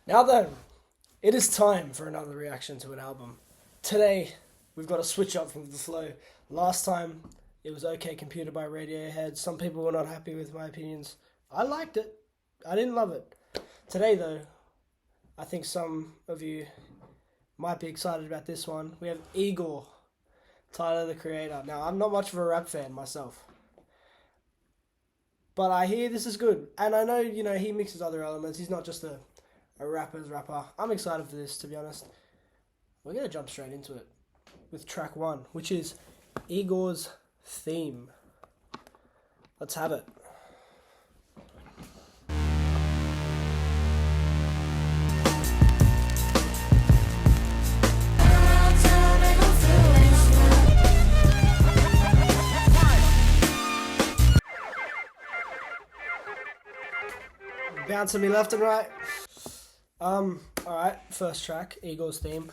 Now then, it is time for another reaction to an album. Today, we've got to switch up from the flow. Last time, it was OK Computer by Radiohead. Some people were not happy with my opinions. I liked it. I didn't love it. Today, though, I think some of you might be excited about this one. We have Igor, Tyler the Creator. Now, I'm not much of a rap fan myself, but I hear this is good. And I know, he mixes other elements. He's not just a rapper's rapper. I'm excited for this, to be honest. We're going to jump straight into it with track 1, which is Igor's Theme. Let's have it. Bouncing me left and right. Alright, first track, Igor's Theme.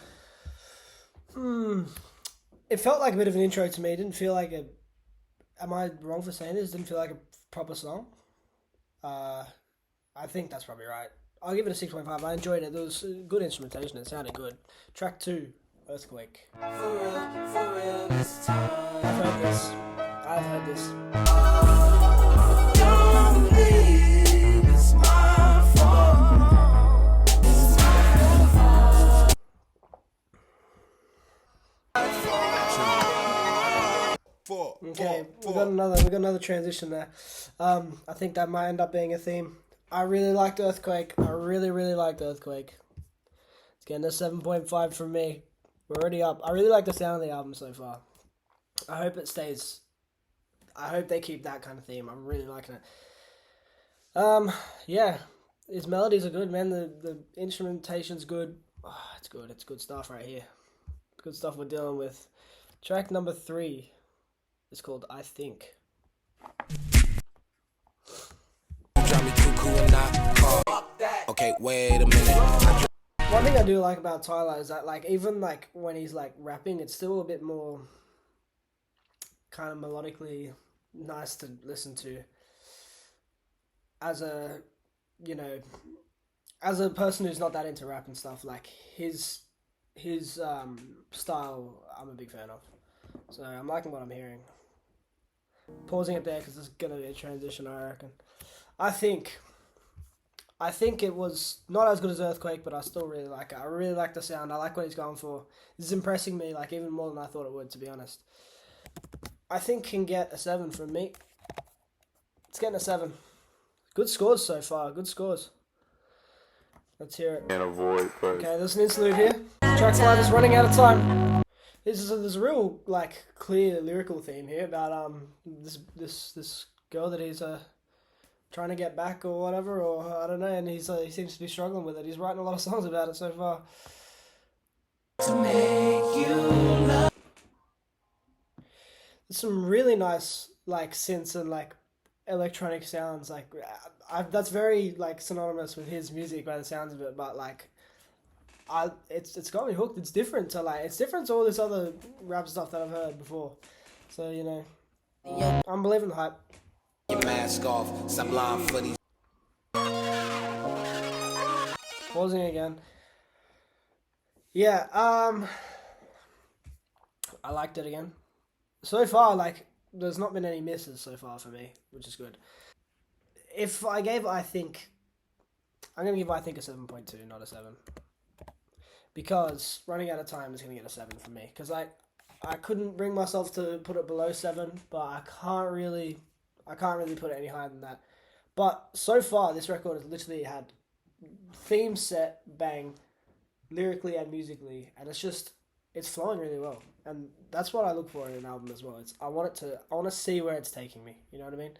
It felt like a bit of an intro to me. It didn't feel like a... Am I wrong for saying this? It didn't feel like a proper song. I think that's probably right. I'll give it a 6.5. I enjoyed it. There was good instrumentation. It sounded good. Track 2, Earthquake. For real this time. I've heard this. Don't leave, it's my fault. Okay, we got another transition there. I think that might end up being a theme. I really liked Earthquake. I really liked Earthquake. It's getting a 7.5 from me. We're already up. I really like the sound of the album so far. I hope it stays. I hope they keep that kind of theme. I'm really liking it. Yeah, his melodies are good, man. The instrumentation's good. Oh, it's good. It's good stuff right here. Good stuff we're dealing with. Track number 3 is called I Think. Okay, wait a minute. One thing I do like about Tyler is that even when he's rapping, it's still a bit more kind of melodically nice to listen to. As a person who's not that into rap and stuff, his style I'm a big fan of. So I'm liking what I'm hearing. Pausing it there because there's going to be a transition, I reckon. I think it was not as good as Earthquake, but I still really like it. I really like the sound. I like what he's going for. This is impressing me even more than I thought it would, to be honest. I think can get a 7 from me. It's getting a 7. Good scores so far. Good scores. Let's hear it. Can't avoid, but... Okay, there's an interlude here. Track 5 is running out of time. There's a real clear lyrical theme here about this girl that he's trying to get back or whatever, or I don't know, and he seems to be struggling with it. He's writing a lot of songs about it so far. To make you love. There's some really nice synths and electronic sounds. That's very synonymous with his music by the sounds of it, but it's got me hooked. It's different to it's different to all this other rap stuff that I've heard before. So I'm believing the hype. Your mask off, some line for these. Pausing again. Yeah, I liked it again. So far, there's not been any misses so far for me, which is good. If I gave I Think, I'm gonna give I Think a 7.2, not a 7. Because running out of time is going to get a 7 from me. Because I couldn't bring myself to put it below 7, but I can't really put it any higher than that. But so far, this record has literally had theme set, bang, lyrically and musically, and it's flowing really well. And that's what I look for in an album as well. I want to see where it's taking me. You know what I mean?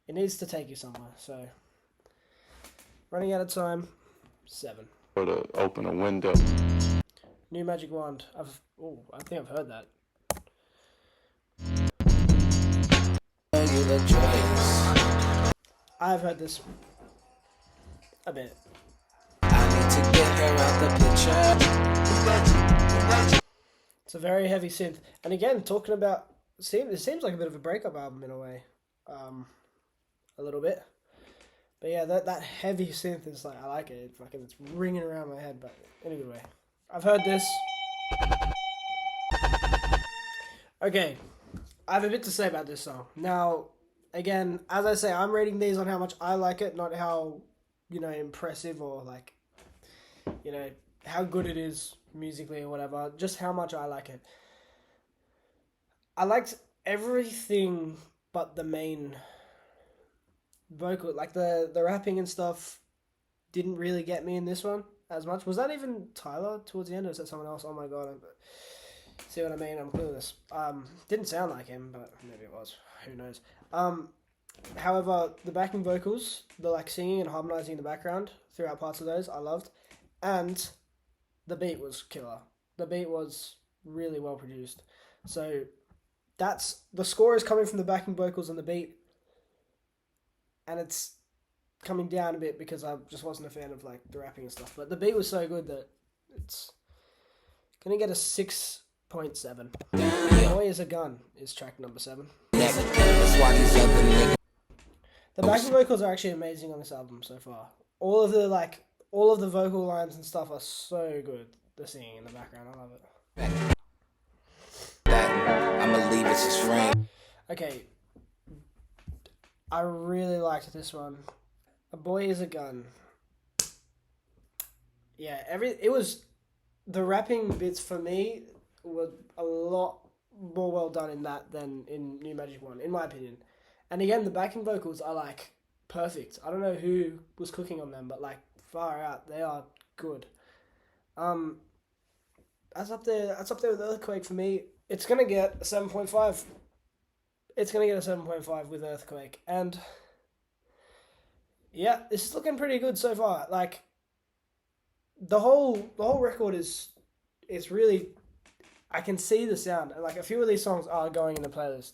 It needs to take you somewhere. So running out of time, 7. Or to open a window. New Magic Wand. I think I've heard that. I've heard this a bit. I need to get her out the picture. It's a very heavy synth. And again, talking about... It seems like a bit of a breakup album in a way. A little bit. But yeah, that heavy synth is like, I like it. It's ringing around my head, but in a good way. I've heard this. Okay, I have a bit to say about this song. Now, again, as I say, I'm rating these on how much I like it, not how, impressive or like, how good it is musically or whatever. Just how much I like it. I liked everything but the main vocal. Like the rapping and stuff didn't really get me in this one as much. Was that even Tyler towards the end, or is that someone else? Oh my god. See what I mean? I'm clueless. Didn't sound like him, but maybe it was. Who knows? However, the backing vocals, the like singing and harmonizing in the background throughout parts of those, I loved. And the beat was killer. The beat was really well produced. So the score is coming from the backing vocals and the beat, and it's coming down a bit because I just wasn't a fan of like the rapping and stuff. But the beat was so good that it's gonna get a 6.7. Boy is a Gun is track number 7. The backing vocals are actually amazing on this album so far. All of the vocal lines and stuff are so good. The singing in the background, I love it. I'ma leave it to rain. Okay, I really liked this one. A Boy is a Gun. Yeah, the rapping bits for me were a lot more well done in that than in New Magic 1, in my opinion. And again, the backing vocals are like perfect. I don't know who was cooking on them, but like far out, they are good. That's up there with Earthquake for me. It's gonna get a 7.5. It's gonna get a 7.5 with Earthquake, and yeah, this is looking pretty good so far. Like the whole record it's really, I can see the sound, and like a few of these songs are going in the playlist.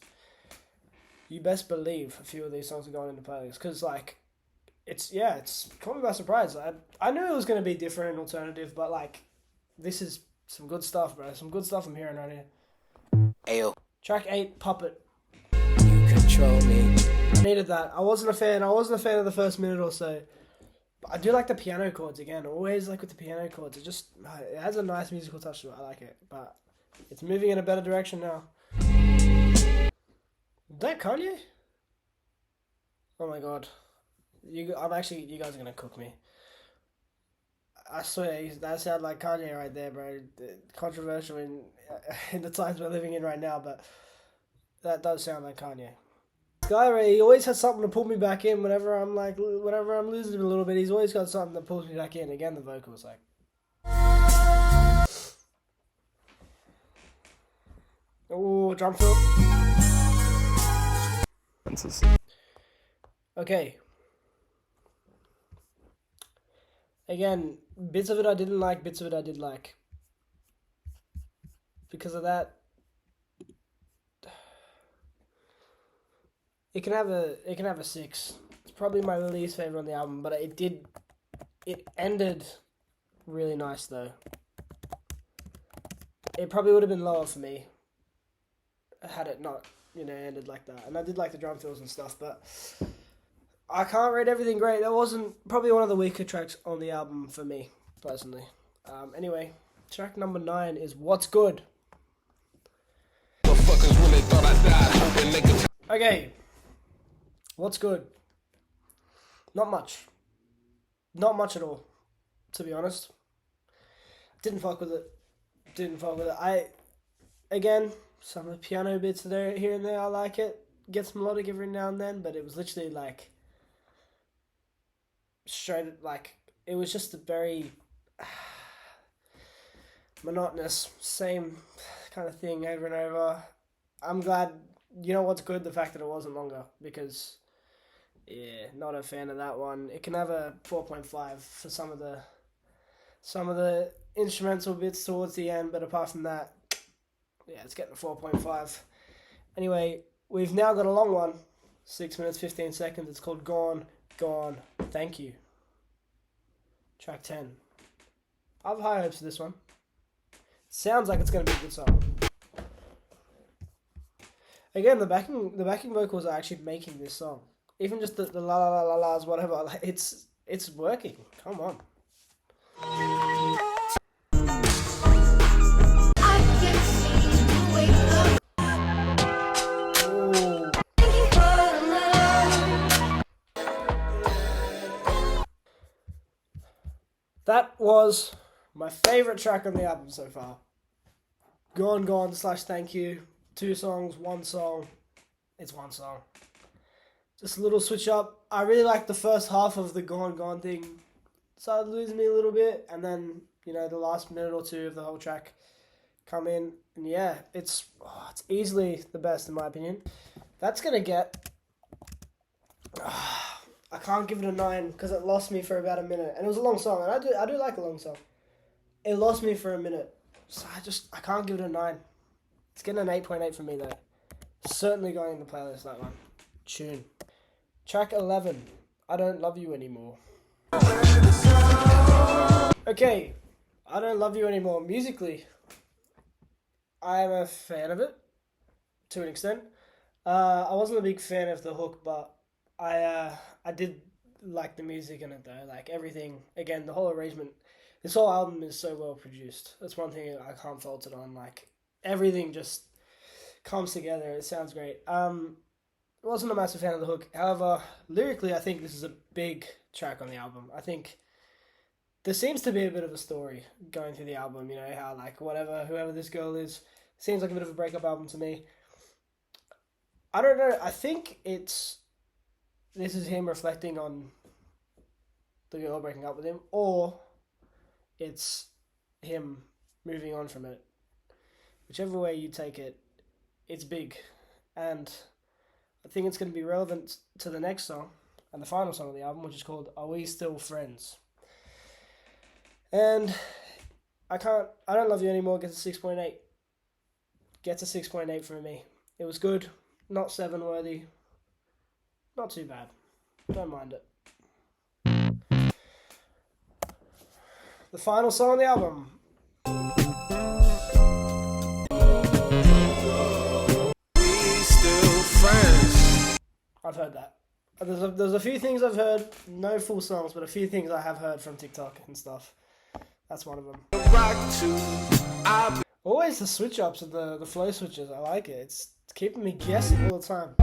You best believe a few of these songs are going in the playlist, because like it's caught me by surprise. I knew it was gonna be different and alternative, but like this is some good stuff, bro. Some good stuff I'm hearing right here. Ayo. Track 8, Puppet. You control me. I needed that. I wasn't a fan of the first minute or so. But I do like the piano chords again. Always like with the piano chords. It has a nice musical touch to it. I like it. But it's moving in a better direction now. Is that Kanye? Oh my god. You guys are gonna cook me. I swear, that sounded like Kanye right there, bro. Controversial in the times we're living in right now, but that does sound like Kanye. This guy, he always has something to pull me back in whenever I'm losing him a little bit. He's always got something that pulls me back in. Again, the vocals, like. Oh, drum fill. Okay. Again, bits of it I didn't like, bits of it I did like. Because of that, it can have a 6. It's probably my least favorite on the album, but it ended really nice though. It probably would have been lower for me had it not, ended like that. And I did like the drum fills and stuff, but I can't rate everything great. That wasn't probably one of the weaker tracks on the album for me, personally. Anyway, track number 9 is What's Good. Okay, What's Good? Not much. Not much at all, to be honest. Didn't fuck with it. Again, some of the piano bits there, here and there, I like it. Get some melodic every now and then, but it was literally like straight, like it was just a very monotonous, same kind of thing over and over. I'm glad, what's good, the fact that it wasn't longer, because not a fan of that one. It can have a 4.5 for some of the instrumental bits towards the end, but apart from that, it's getting a 4.5. Anyway, we've now got a long one, 6 minutes 15 seconds. It's called Gone, Thank You. Track 10. I have high hopes for this one. Sounds like it's going to be a good song. Again, the backing vocals are actually making this song. Even just the la la la la la's, whatever. Like, it's working. Come on. Ooh. That was my favorite track on the album so far. Gone Gone / Thank You. 2 songs, 1 song. It's 1 song. Just a little switch up. I really like the first half of the Gone Gone thing. Started losing me a little bit, and then, you know, the last minute or 2 of the whole track come in, and yeah, it's easily the best in my opinion. That's gonna get. I can't give it a 9 because it lost me for about a minute, and it was a long song, and I do like a long song. It lost me for a minute, so I can't give it a 9. It's getting an 8.8 from me though. Certainly going in the playlist, that one. Tune. Track 11. I Don't Love You Anymore. Okay, I Don't Love You Anymore. Musically, I am a fan of it to an extent. I wasn't a big fan of the hook, but I did like the music in it though. Like everything, again, the whole arrangement. This whole album is so well produced. That's one thing I can't fault it on. Like everything just comes together. It sounds great. Wasn't a massive fan of the hook. However, lyrically, I think this is a big track on the album. I think there seems to be a bit of a story going through the album. You know how like whoever this girl is, seems like a bit of a breakup album to me. I don't know. I think this is him reflecting on the girl breaking up with him, or it's him moving on from it. Whichever way you take it, it's big. And I think it's going to be relevant to the next song and the final song of the album, which is called Are We Still Friends? And I Don't Love You Anymore gets a 6.8. Gets a 6.8 from me. It was good, not 7 worthy, not too bad. Don't mind it. The final song on the album. We still friends. I've heard that. There's a few things I've heard, no full songs, but a few things I have heard from TikTok and stuff. That's one of them. Always the switch ups and the flow switches. I like it. It's keeping me guessing all the time.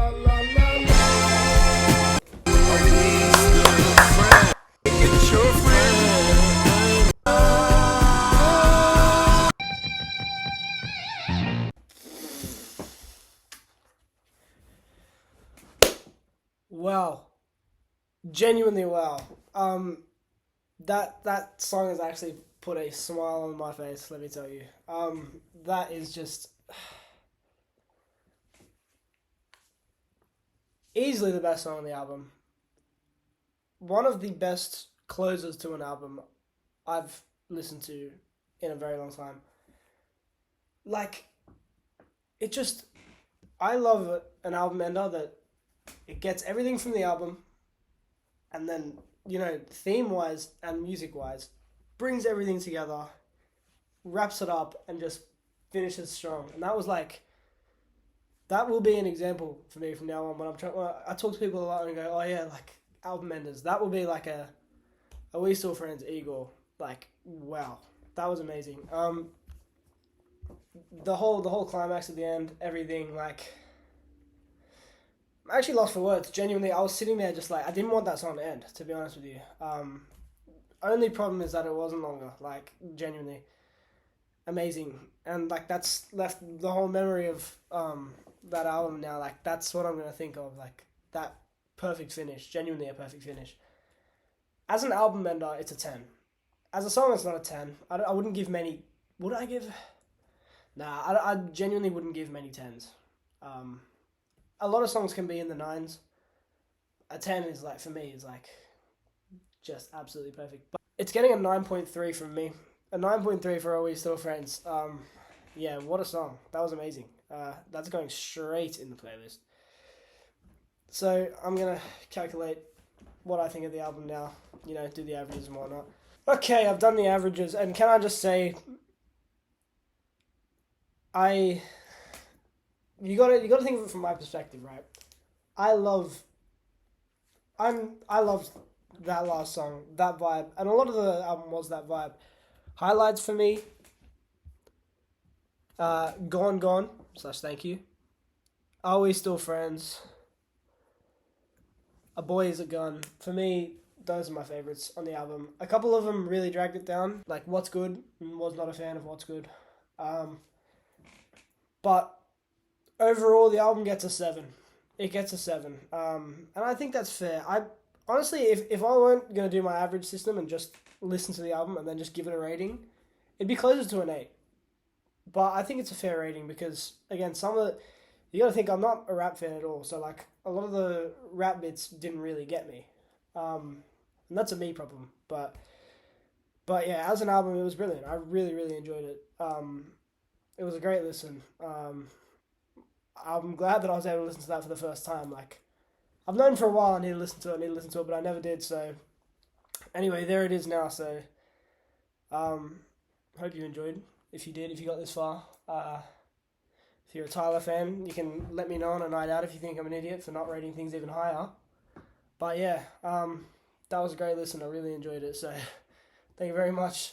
Wow. Genuinely wow. That song has actually put a smile on my face, let me tell you. That is just easily the best song on the album. One of the best closers to an album I've listened to in a very long time. Like, I love an album ender that it gets everything from the album and then, you know, theme-wise and music-wise, brings everything together, wraps it up, and just finishes strong. And that will be an example for me from now on when I talk to people a lot and go, oh yeah, like, album enders. That will be like Are We Still Friends, Igor. Like, wow. That was amazing. The whole climax at the end, everything, like, I'm actually lost for words. Genuinely, I was sitting there just like, I didn't want that song to end, to be honest with you. Only problem is that it wasn't longer. Like, genuinely amazing. And, like, that's left the whole memory of that album now. Like, that's what I'm going to think of. Like, that perfect finish. Genuinely a perfect finish. As an album ender, it's a 10. As a song, it's not a 10. I wouldn't give many... Would I give... Nah, I genuinely wouldn't give many 10s. A lot of songs can be in the 9s. A 10 is like, for me, is like just absolutely perfect. But it's getting a 9.3 from me. A 9.3 for Are We Still Friends. Yeah, what a song. That was amazing. That's going straight in the playlist. So I'm going to calculate what I think of the album now. You know, do the averages and whatnot. Okay, I've done the averages. And can I just say, you got to think of it from my perspective, right? I love I loved that last song, that vibe, and a lot of the album was that vibe. Highlights for me, Gone Gone / Thank You, Are We Still Friends, A Boy Is a Gun. For me, those are my favourites on the album. A couple of them really dragged it down, like What's Good, was not a fan of What's Good. But overall, the album gets a 7. It gets a 7. And I think that's fair. I honestly, if I weren't going to do my average system and just listen to the album and then just give it a rating, it'd be closer to an 8. But I think it's a fair rating because, again, some of the... You got to think, I'm not a rap fan at all. So, like, a lot of the rap bits didn't really get me. And that's a me problem. But yeah, as an album, it was brilliant. I really, really enjoyed it. It was a great listen. I'm glad that I was able to listen to that for the first time. Like, I've known for a while I need to listen to it, but I never did. So, anyway, there it is now. So, hope you enjoyed. If you did, if you got this far, if you're a Tyler fan, you can let me know on a night out if you think I'm an idiot for not rating things even higher. But yeah, that was a great listen. I really enjoyed it. So, thank you very much.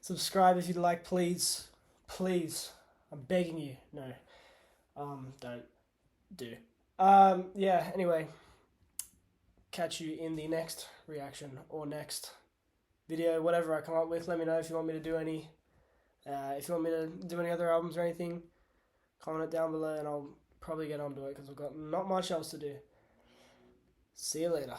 Subscribe if you'd like, please. Please. I'm begging you. No. Don't do. Yeah, anyway. Catch you in the next reaction or next video, whatever I come up with. Let me know if you want me to do any. If you want me to do any other albums or anything, comment it down below and I'll probably get onto it because I've got not much else to do. See you later.